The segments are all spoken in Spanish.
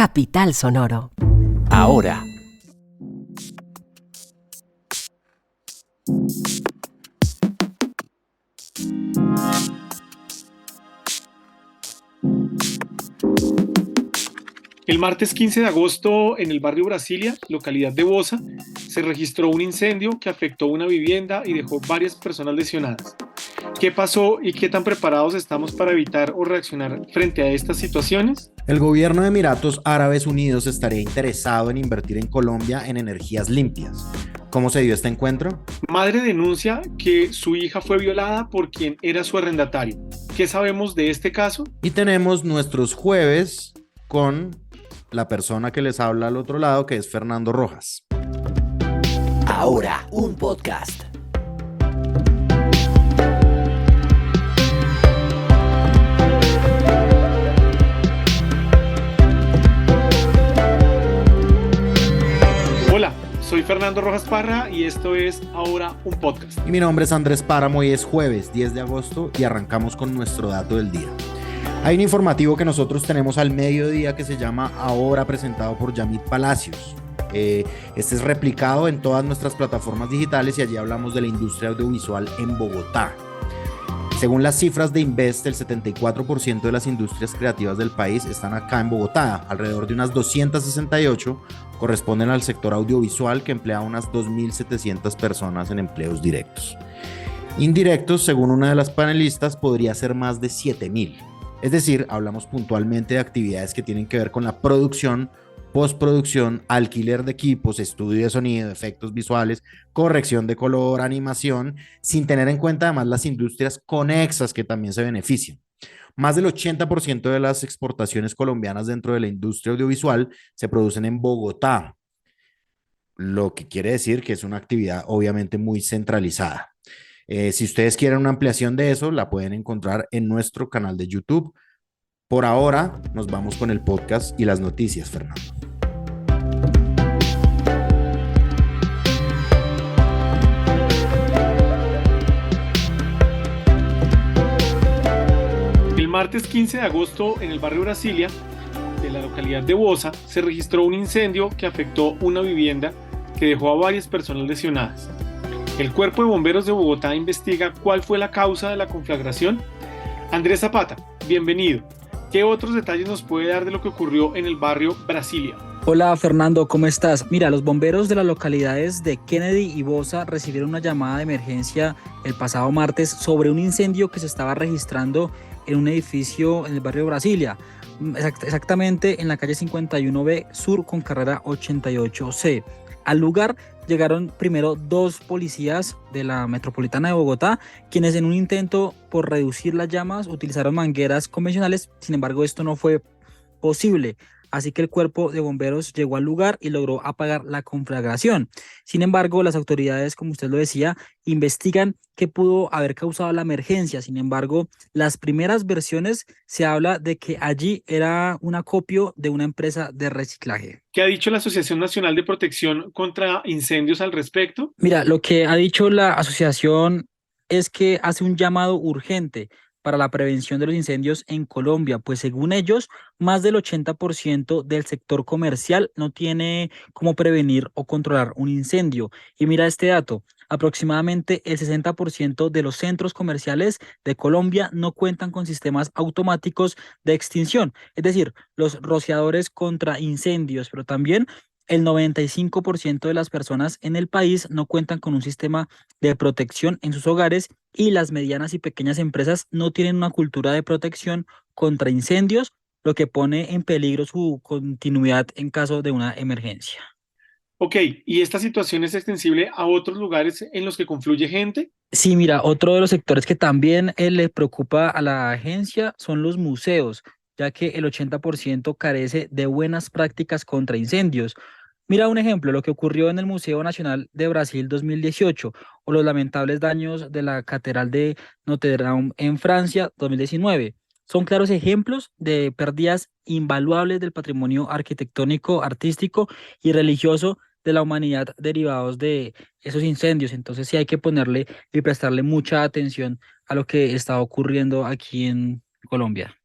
Capital Sonoro. Ahora. El martes 15 de agosto, en el barrio Brasilia, localidad de Bosa, se registró un incendio que afectó una vivienda y dejó varias personas lesionadas. ¿Qué pasó y qué tan preparados estamos para evitar o reaccionar frente a estas situaciones? El gobierno de Emiratos Árabes Unidos estaría interesado en invertir en Colombia en energías limpias. ¿Cómo se dio este encuentro? Madre denuncia que su hija fue violada por quien era su arrendatario. ¿Qué sabemos de este caso? Y tenemos nuestros jueves con la persona que les habla al otro lado, que es Fernando Rojas. Ahora, un podcast. Hola, soy Fernando Rojas Parra y esto es Ahora un podcast. Y mi nombre es Andrés Páramo y es jueves 10 de agosto y arrancamos con nuestro dato del día. Hay un informativo que nosotros tenemos al mediodía que se llama Ahora, presentado por Yamit Palacios. Este es replicado en todas nuestras plataformas digitales y allí hablamos de la industria audiovisual en Bogotá. Según las cifras de Invest, el 74% de las industrias creativas del país están acá en Bogotá. Alrededor de unas 268 corresponden al sector audiovisual, que emplea a unas 2.700 personas en empleos directos. Indirectos, según una de las panelistas, podría ser más de 7.000. Es decir, hablamos puntualmente de actividades que tienen que ver con la producción, postproducción, alquiler de equipos, estudio de sonido, efectos visuales, corrección de color, animación, sin tener en cuenta además las industrias conexas que también se benefician. Más del 80% de las exportaciones colombianas dentro de la industria audiovisual se producen en Bogotá, lo que quiere decir que es una actividad obviamente muy centralizada. Si ustedes quieren una ampliación de eso, la pueden encontrar en nuestro canal de YouTube. Por ahora, nos vamos con el podcast y las noticias, Fernando. El martes 15 de agosto, en el barrio Brasilia, de la localidad de Bosa, se registró un incendio que afectó una vivienda que dejó a varias personas lesionadas. El Cuerpo de Bomberos de Bogotá investiga cuál fue la causa de la conflagración. Andrés Zapata, bienvenido. ¿Qué otros detalles nos puede dar de lo que ocurrió en el barrio Brasilia? Hola Fernando, ¿cómo estás? Mira, los bomberos de las localidades de Kennedy y Bosa recibieron una llamada de emergencia el pasado martes sobre un incendio que se estaba registrando en un edificio en el barrio Brasilia, exactamente en la calle 51B Sur con carrera 88C. Al lugar llegaron primero 2 policías de la Metropolitana de Bogotá, quienes en un intento por reducir las llamas utilizaron mangueras convencionales. Sin embargo, esto no fue posible, así que el cuerpo de bomberos llegó al lugar y logró apagar la conflagración. Sin embargo, las autoridades, como usted lo decía, investigan qué pudo haber causado la emergencia. Sin embargo, las primeras versiones se habla de que allí era un acopio de una empresa de reciclaje. ¿Qué ha dicho la Asociación Nacional de Protección contra Incendios al respecto? Mira, lo que ha dicho la asociación es que hace un llamado urgente para la prevención de los incendios en Colombia, pues según ellos, más del 80% del sector comercial no tiene cómo prevenir o controlar un incendio. Y mira este dato, aproximadamente el 60% de los centros comerciales de Colombia no cuentan con sistemas automáticos de extinción, es decir, los rociadores contra incendios, pero también el 95% de las personas en el país no cuentan con un sistema de protección en sus hogares y las medianas y pequeñas empresas no tienen una cultura de protección contra incendios, lo que pone en peligro su continuidad en caso de una emergencia. Ok, ¿y esta situación es extensible a otros lugares en los que confluye gente? Sí, mira, otro de los sectores que también le preocupa a la agencia son los museos, ya que el 80% carece de buenas prácticas contra incendios. Mira un ejemplo, lo que ocurrió en el Museo Nacional de Brasil 2018 o los lamentables daños de la Catedral de Notre Dame en Francia 2019. Son claros ejemplos de pérdidas invaluables del patrimonio arquitectónico, artístico y religioso de la humanidad derivados de esos incendios. Entonces sí hay que ponerle y prestarle mucha atención a lo que está ocurriendo aquí en Colombia.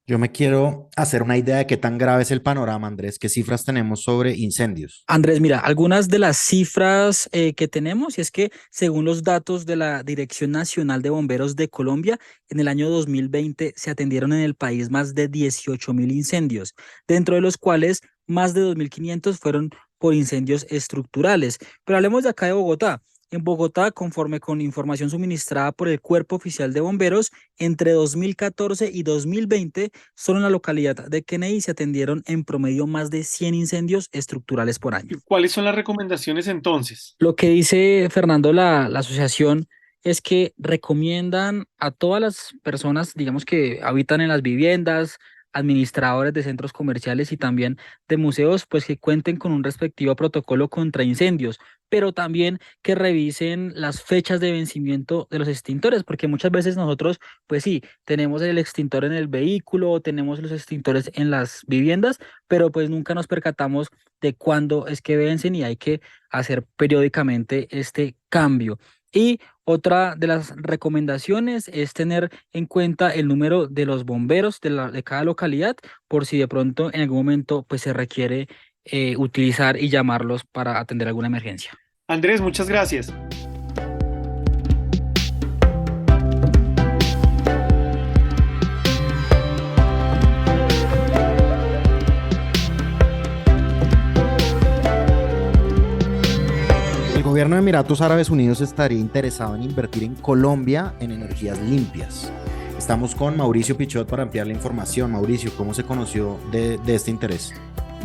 Yo me quiero hacer una idea de qué tan grave es el panorama, Andrés. ¿Qué cifras tenemos sobre incendios? Andrés, mira, algunas de las cifras que tenemos, y es que según los datos de la Dirección Nacional de Bomberos de Colombia, en el año 2020 se atendieron en el país más de 18.000 incendios, dentro de los cuales más de 2.500 fueron por incendios estructurales. Pero hablemos de acá de Bogotá. En Bogotá, conforme con información suministrada por el Cuerpo Oficial de Bomberos, entre 2014 y 2020, solo en la localidad de Kennedy se atendieron en promedio más de 100 incendios estructurales por año. ¿Cuáles son las recomendaciones entonces? Lo que dice Fernando, la asociación, es que recomiendan a todas las personas, digamos, que habitan en las viviendas, administradores de centros comerciales y también de museos, pues que cuenten con un respectivo protocolo contra incendios, pero también que revisen las fechas de vencimiento de los extintores, porque muchas veces nosotros, pues sí, tenemos el extintor en el vehículo o tenemos los extintores en las viviendas, pero pues nunca nos percatamos de cuándo es que vencen y hay que hacer periódicamente este cambio. Y otra de las recomendaciones es tener en cuenta el número de los bomberos de cada localidad, por si de pronto en algún momento pues, se requiere utilizar y llamarlos para atender alguna emergencia. Andrés, muchas gracias. El gobierno de Emiratos Árabes Unidos estaría interesado en invertir en Colombia en energías limpias. Estamos con Mauricio Pichot para ampliar la información. Mauricio, ¿cómo se conoció de este interés?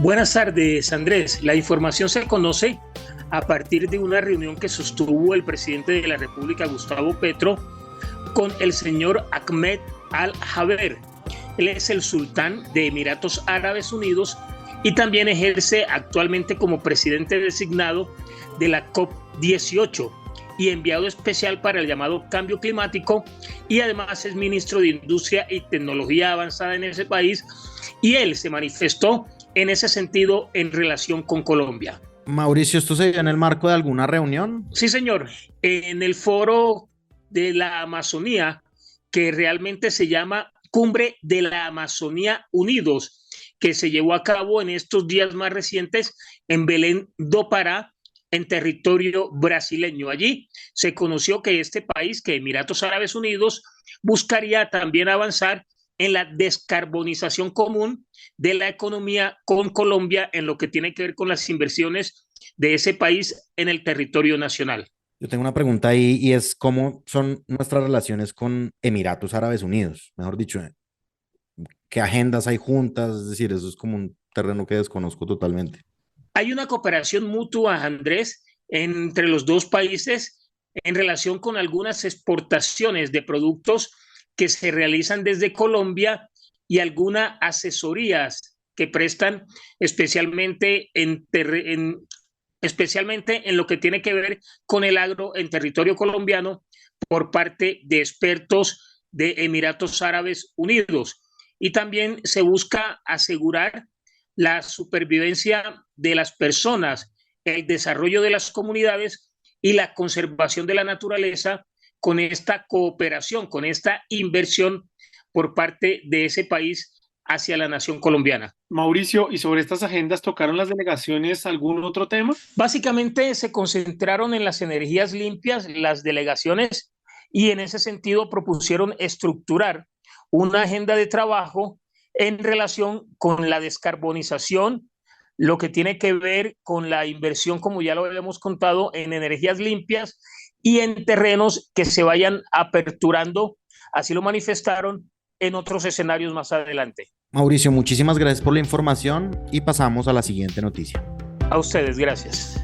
Buenas tardes, Andrés. La información se conoce a partir de una reunión que sostuvo el presidente de la República, Gustavo Petro, con el señor Ahmed Al-Jaber. Él es el sultán de Emiratos Árabes Unidos y también ejerce actualmente como presidente designado de la COP18 y enviado especial para el llamado cambio climático, y además es ministro de Industria y Tecnología Avanzada en ese país, y él se manifestó en ese sentido en relación con Colombia. Mauricio, ¿esto se dio en el marco de alguna reunión? Sí, señor, en el foro de la Amazonía, que realmente se llama Cumbre de la Amazonía Unidos, que se llevó a cabo en estos días más recientes en Belém do Pará, en territorio brasileño. Allí se conoció que este país, que Emiratos Árabes Unidos, buscaría también avanzar en la descarbonización común de la economía con Colombia en lo que tiene que ver con las inversiones de ese país en el territorio nacional. Yo tengo una pregunta ahí y es cómo son nuestras relaciones con Emiratos Árabes Unidos. Mejor dicho, ¿qué agendas hay juntas? Es decir, eso es como un terreno que desconozco totalmente. Hay una cooperación mutua, Andrés, entre los dos países en relación con algunas exportaciones de productos que se realizan desde Colombia y algunas asesorías que prestan especialmente especialmente en lo que tiene que ver con el agro en territorio colombiano por parte de expertos de Emiratos Árabes Unidos. Y también se busca asegurar la supervivencia de las personas, el desarrollo de las comunidades y la conservación de la naturaleza con esta cooperación, con esta inversión por parte de ese país hacia la nación colombiana. Mauricio, ¿y sobre estas agendas tocaron las delegaciones algún otro tema? Básicamente se concentraron en las energías limpias, las delegaciones, y en ese sentido propusieron estructurar una agenda de trabajo en relación con la descarbonización, lo que tiene que ver con la inversión, como ya lo habíamos contado, en energías limpias y en terrenos que se vayan aperturando, así lo manifestaron, en otros escenarios más adelante. Mauricio, muchísimas gracias por la información y pasamos a la siguiente noticia. A ustedes, gracias.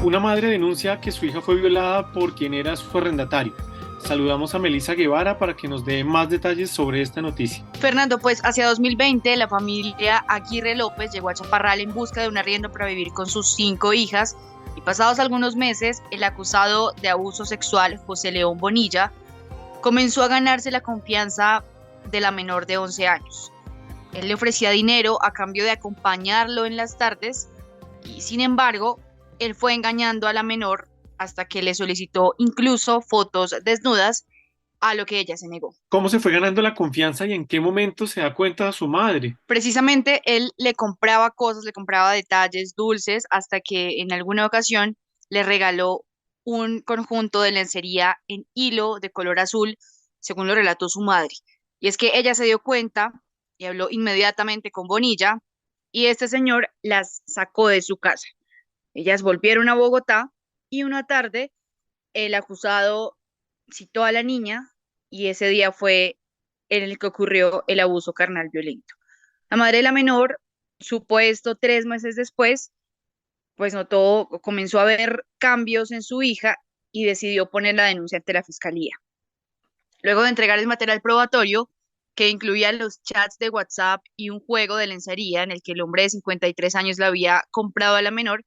Una madre denuncia que su hija fue violada por quien era su arrendatario. saludamos a Melissa Guevara para que nos dé más detalles sobre esta noticia. Fernando, pues hacia 2020 la familia Aguirre López llegó a Chaparral en busca de un arriendo para vivir con sus 5 hijas y pasados algunos meses el acusado de abuso sexual, José León Bonilla, comenzó a ganarse la confianza de la menor de 11 años. Él le ofrecía dinero a cambio de acompañarlo en las tardes y sin embargo él fue engañando a la menor hasta que le solicitó incluso fotos desnudas, a lo que ella se negó. ¿Cómo se fue ganando la confianza y en qué momento se da cuenta su madre? Precisamente él le compraba cosas, le compraba detalles, dulces, hasta que en alguna ocasión le regaló un conjunto de lencería en hilo de color azul, según lo relató su madre. Y es que ella se dio cuenta y habló inmediatamente con Bonilla y este señor las sacó de su casa. Ellas volvieron a Bogotá y una tarde el acusado citó a la niña y ese día fue en el que ocurrió el abuso carnal violento. La madre de la menor supo esto 3 meses después, pues notó, comenzó a ver cambios en su hija y decidió poner la denuncia ante la fiscalía. Luego de entregar el material probatorio, que incluía los chats de WhatsApp y un juego de lencería en el que el hombre de 53 años le había comprado a la menor,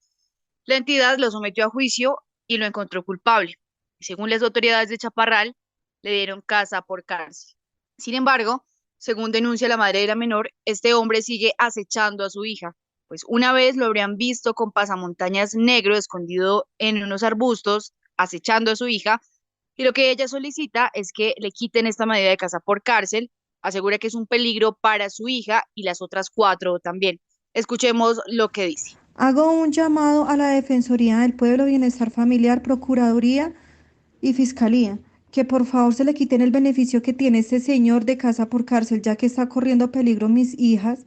la entidad lo sometió a juicio y lo encontró culpable. Según las autoridades de Chaparral, le dieron casa por cárcel. Sin embargo, según denuncia la madre de la menor, este hombre sigue acechando a su hija, pues una vez lo habrían visto con pasamontañas negro escondido en unos arbustos, acechando a su hija, y lo que ella solicita es que le quiten esta medida de casa por cárcel, asegura que es un peligro para su hija y las otras 4 también. Escuchemos lo que dice. Hago un llamado a la Defensoría del Pueblo, Bienestar Familiar, Procuraduría y Fiscalía, que por favor se le quiten el beneficio que tiene este señor de casa por cárcel, ya que está corriendo peligro mis hijas.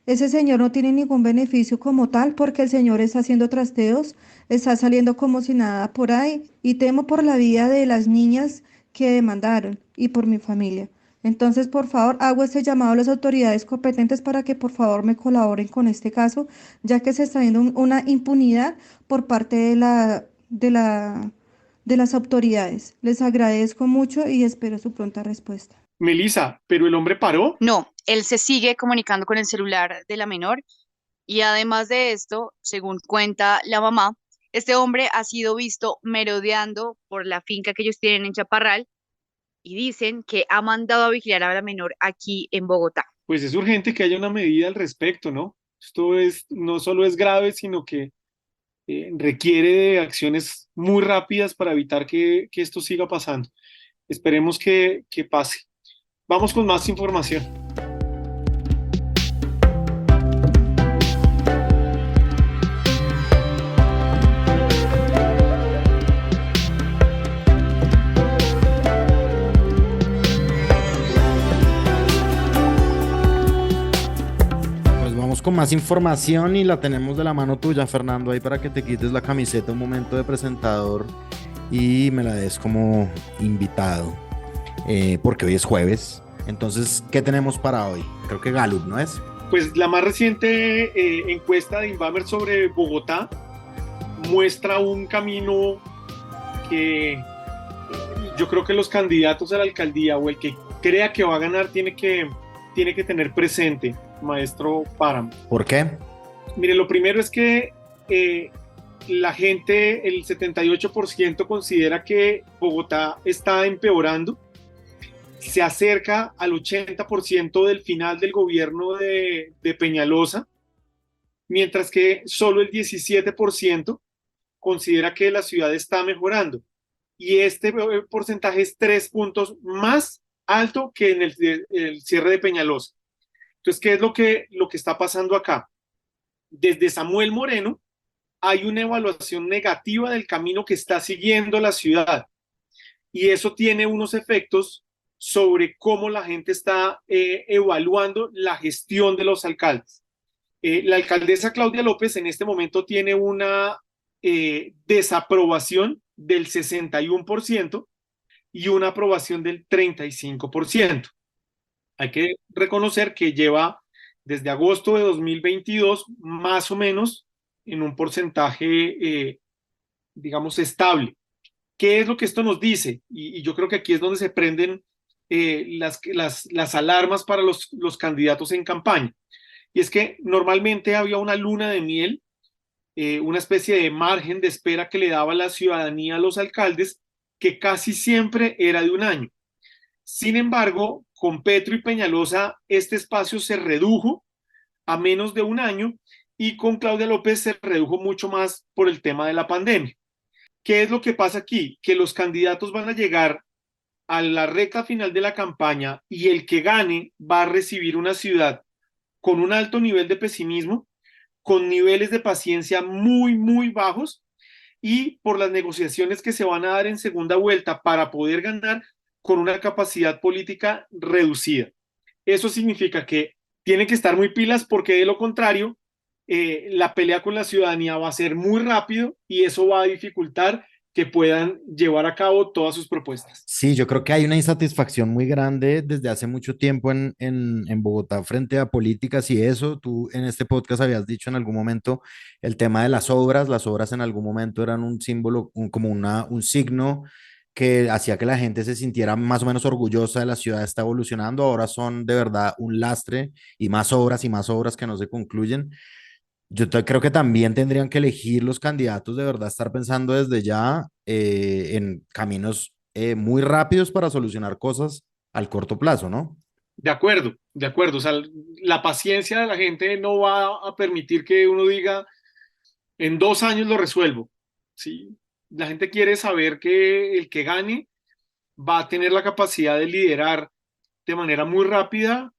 Ese señor no tiene ningún beneficio como tal porque el señor está haciendo trasteos, está saliendo como si nada por ahí y temo por la vida de las niñas que demandaron y por mi familia. Entonces, por favor, hago este llamado a las autoridades competentes para que por favor me colaboren con este caso, ya que se está viendo una impunidad por parte de las autoridades. Les agradezco mucho y espero su pronta respuesta. Melissa, ¿pero el hombre paró? No, él se sigue comunicando con el celular de la menor y además de esto, según cuenta la mamá, este hombre ha sido visto merodeando por la finca que ellos tienen en Chaparral y dicen que ha mandado a vigilar a la menor aquí en Bogotá. Pues es urgente que haya una medida al respecto, ¿no? No solo es grave, sino que requiere de acciones muy rápidas para evitar que esto siga pasando. Esperemos que pase. Vamos con más información. Con más información y la tenemos de la mano tuya, Fernando, ahí para que te quites la camiseta un momento de presentador y me la des como invitado, porque hoy es jueves. Entonces, ¿qué tenemos para hoy? Creo que Gallup, ¿no es? Pues la más reciente encuesta de Inbamer sobre Bogotá muestra un camino que yo creo que los candidatos a la alcaldía o el que crea que va a ganar tiene que tener presente, maestro Páramo. ¿Por qué? Mire, lo primero es que la gente, el 78% considera que Bogotá está empeorando, se acerca al 80% del final del gobierno de Peñalosa, mientras que solo el 17% considera que la ciudad está mejorando. Y este porcentaje es 3 puntos más alto que en el cierre de Peñalosa. Entonces, ¿qué es lo que está pasando acá? Desde Samuel Moreno hay una evaluación negativa del camino que está siguiendo la ciudad y eso tiene unos efectos sobre cómo la gente está evaluando la gestión de los alcaldes. La alcaldesa Claudia López en este momento tiene una desaprobación del 61% y una aprobación del 35%. Hay que reconocer que lleva desde agosto de 2022 más o menos en un porcentaje, digamos, estable. ¿Qué es lo que esto nos dice? Y yo creo que aquí es donde se prenden las alarmas para los candidatos en campaña. Y es que normalmente había una luna de miel, una especie de margen de espera que le daba la ciudadanía a los alcaldes, que casi siempre era de un año. Sin embargo, con Petro y Peñalosa este espacio se redujo a menos de un año y con Claudia López se redujo mucho más por el tema de la pandemia. ¿Qué es lo que pasa aquí? Que los candidatos van a llegar a la recta final de la campaña y el que gane va a recibir una ciudad con un alto nivel de pesimismo, con niveles de paciencia muy, muy bajos y por las negociaciones que se van a dar en segunda vuelta para poder ganar con una capacidad política reducida. Eso significa que tienen que estar muy pilas porque de lo contrario, la pelea con la ciudadanía va a ser muy rápido y eso va a dificultar que puedan llevar a cabo todas sus propuestas. Sí, yo creo que hay una insatisfacción muy grande desde hace mucho tiempo en Bogotá frente a políticas y eso. Tú en este podcast habías dicho en algún momento el tema de las obras en algún momento eran un símbolo, como un signo que hacía que la gente se sintiera más o menos orgullosa de la ciudad está evolucionando. Ahora son de verdad un lastre y más obras que no se concluyen. Creo que también tendrían que elegir los candidatos de verdad, estar pensando desde ya en caminos muy rápidos para solucionar cosas al corto plazo, ¿no? De acuerdo, de acuerdo. O sea, la paciencia de la gente no va a permitir que uno diga, en 2 años lo resuelvo. ¿Sí? La gente quiere saber que el que gane va a tener la capacidad de liderar de manera muy rápida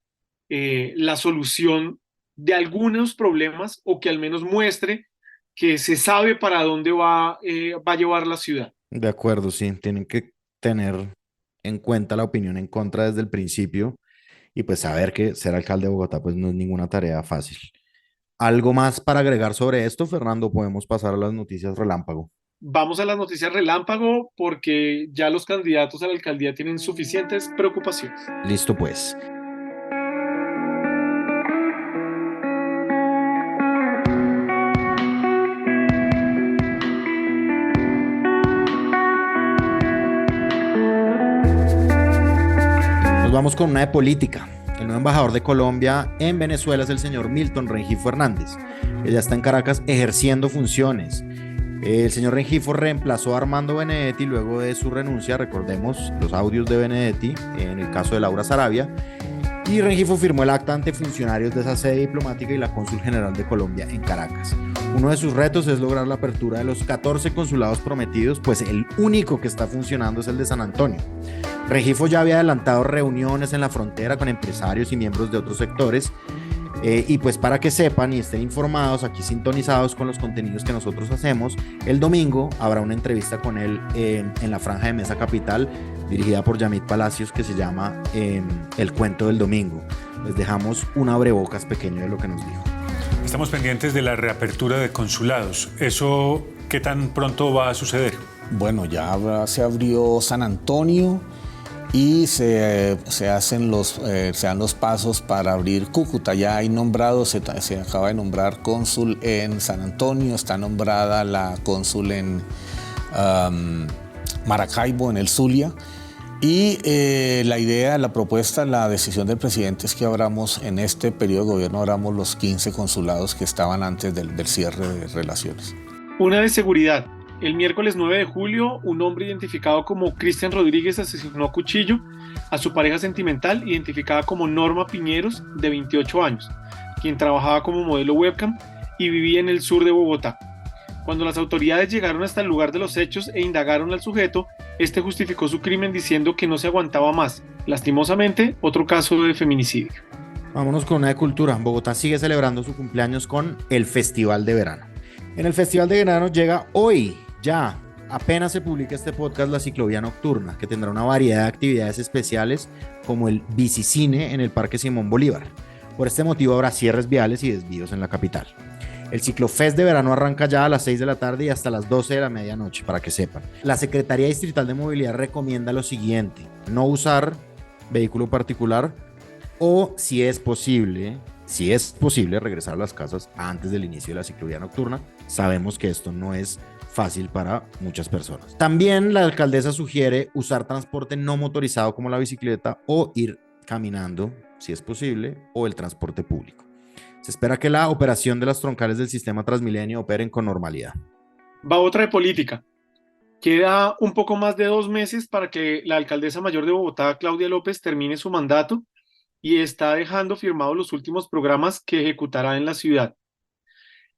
la solución de algunos problemas o que al menos muestre que se sabe para dónde va a llevar la ciudad. De acuerdo, sí, tienen que tener en cuenta la opinión en contra desde el principio y pues saber que ser alcalde de Bogotá pues no es ninguna tarea fácil. ¿Algo más para agregar sobre esto, Fernando? Podemos pasar a las noticias relámpago. Vamos a las noticias relámpago porque ya los candidatos a la alcaldía tienen suficientes preocupaciones. Listo, pues. Nos vamos con una de política. El nuevo embajador de Colombia en Venezuela es el señor Milton Rengifo Hernández, que ya está en Caracas ejerciendo funciones. El señor Rengifo reemplazó a Armando Benedetti luego de su renuncia, recordemos los audios de Benedetti en el caso de Laura Sarabia, y Rengifo firmó el acta ante funcionarios de esa sede diplomática y la cónsul general de Colombia en Caracas. Uno de sus retos es lograr la apertura de los 14 consulados prometidos, pues el único que está funcionando es el de San Antonio. Rengifo ya había adelantado reuniones en la frontera con empresarios y miembros de otros sectores, y pues para que sepan y estén informados, aquí sintonizados con los contenidos que nosotros hacemos, el domingo habrá una entrevista con él en la Franja de Mesa Capital, dirigida por Yamit Palacios, que se llama El Cuento del Domingo. Les dejamos un abrebocas pequeño de lo que nos dijo. Estamos pendientes de la reapertura de consulados. ¿Eso qué tan pronto va a suceder? Bueno, ya se abrió San Antonio y se dan los pasos para abrir Cúcuta. Ya hay nombrado, se acaba de nombrar cónsul en San Antonio, está nombrada la cónsul en Maracaibo, en el Zulia. Y la idea, la propuesta, la decisión del presidente es que abramos en este periodo de gobierno, abramos los 15 consulados que estaban antes del cierre de relaciones. Una de seguridad. El miércoles 9 de julio, un hombre identificado como Cristian Rodríguez asesinó a cuchillo a su pareja sentimental, identificada como Norma Piñeros, de 28 años, quien trabajaba como modelo webcam y vivía en el sur de Bogotá. Cuando las autoridades llegaron hasta el lugar de los hechos e indagaron al sujeto, este justificó su crimen diciendo que no se aguantaba más. Lastimosamente, otro caso de feminicidio. Vámonos con una de cultura. Bogotá sigue celebrando su cumpleaños con el Festival de Verano. En el Festival de Verano llega hoy, ya, apenas se publica este podcast, la Ciclovía Nocturna, que tendrá una variedad de actividades especiales como el bicicine en el Parque Simón Bolívar. Por este motivo habrá cierres viales y desvíos en la capital. El Ciclofest de Verano arranca ya a las 6 de la tarde y hasta las 12 de la medianoche, para que sepan. La Secretaría Distrital de Movilidad recomienda lo siguiente: no usar vehículo particular o, si es posible, regresar a las casas antes del inicio de la ciclovía nocturna. Sabemos que esto no es fácil para muchas personas. También la alcaldesa sugiere usar transporte no motorizado como la bicicleta o ir caminando, si es posible, o el transporte público. Se espera que la operación de las troncales del sistema Transmilenio operen con normalidad. Va otra de política. Queda un poco más de 2 meses para que la alcaldesa mayor de Bogotá, Claudia López, termine su mandato y está dejando firmados los últimos programas que ejecutará en la ciudad.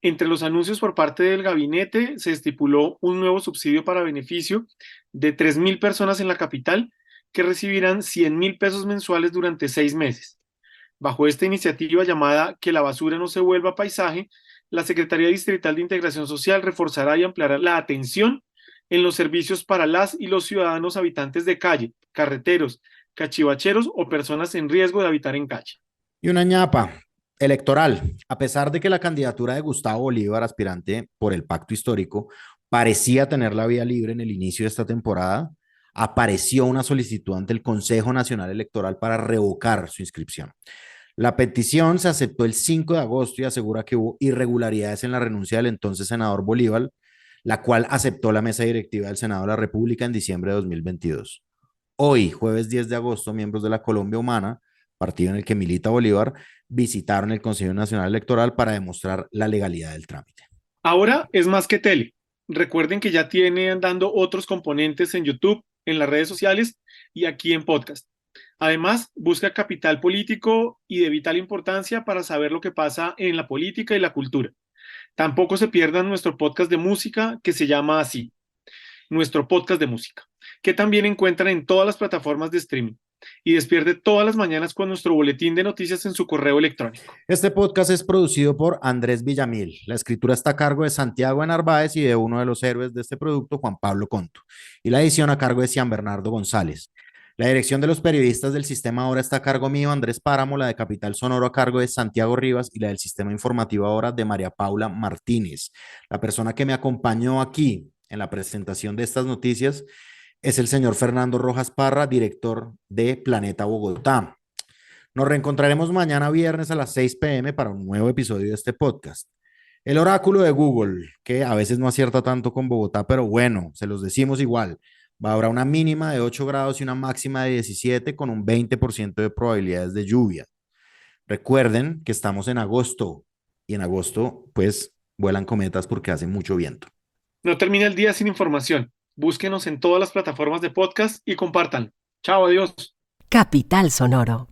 Entre los anuncios por parte del gabinete se estipuló un nuevo subsidio para beneficio de 3.000 personas en la capital que recibirán 100.000 pesos mensuales durante 6 meses. Bajo esta iniciativa llamada Que la basura no se vuelva paisaje, la Secretaría Distrital de Integración Social reforzará y ampliará la atención en los servicios para las y los ciudadanos habitantes de calle, carreteros, cachivacheros o personas en riesgo de habitar en calle. Y una ñapa electoral. A pesar de que la candidatura de Gustavo Bolívar, aspirante por el pacto histórico, parecía tener la vía libre en el inicio de esta temporada, apareció una solicitud ante el Consejo Nacional Electoral para revocar su inscripción. La petición se aceptó el 5 de agosto y asegura que hubo irregularidades en la renuncia del entonces senador Bolívar, la cual aceptó la mesa directiva del Senado de la República en diciembre de 2022. Hoy, jueves 10 de agosto, miembros de la Colombia Humana, partido en el que milita Bolívar, visitaron el Consejo Nacional Electoral para demostrar la legalidad del trámite. Ahora es más que tele. Recuerden que ya tiene andando otros componentes en YouTube, en las redes sociales y aquí en podcast. Además, busca capital político y de vital importancia para saber lo que pasa en la política y la cultura. Tampoco se pierdan nuestro podcast de música que se llama así, nuestro podcast de música, que también encuentran en todas las plataformas de streaming. Y despierte todas las mañanas con nuestro boletín de noticias en su correo electrónico. Este podcast es producido por Andrés Villamil. La escritura está a cargo de Santiago Narváez y de uno de los héroes de este producto, Juan Pablo Conto. Y la edición a cargo de Cian Bernardo González. La dirección de los periodistas del Sistema Ahora está a cargo mío, Andrés Páramo, la de Capital Sonoro a cargo de Santiago Rivas y la del Sistema Informativo Ahora de María Paula Martínez. La persona que me acompañó aquí en la presentación de estas noticias es el señor Fernando Rojas Parra, director de Planeta Bogotá. Nos reencontraremos mañana viernes a las 6 p.m. para un nuevo episodio de este podcast. El oráculo de Google, que a veces no acierta tanto con Bogotá, pero bueno, se los decimos igual. Habrá una mínima de 8 grados y una máxima de 17 con un 20% de probabilidades de lluvia. Recuerden que estamos en agosto y en agosto pues vuelan cometas porque hace mucho viento. No termina el día sin información. Búsquenos en todas las plataformas de podcast y compartan. Chao, adiós. Capital Sonoro.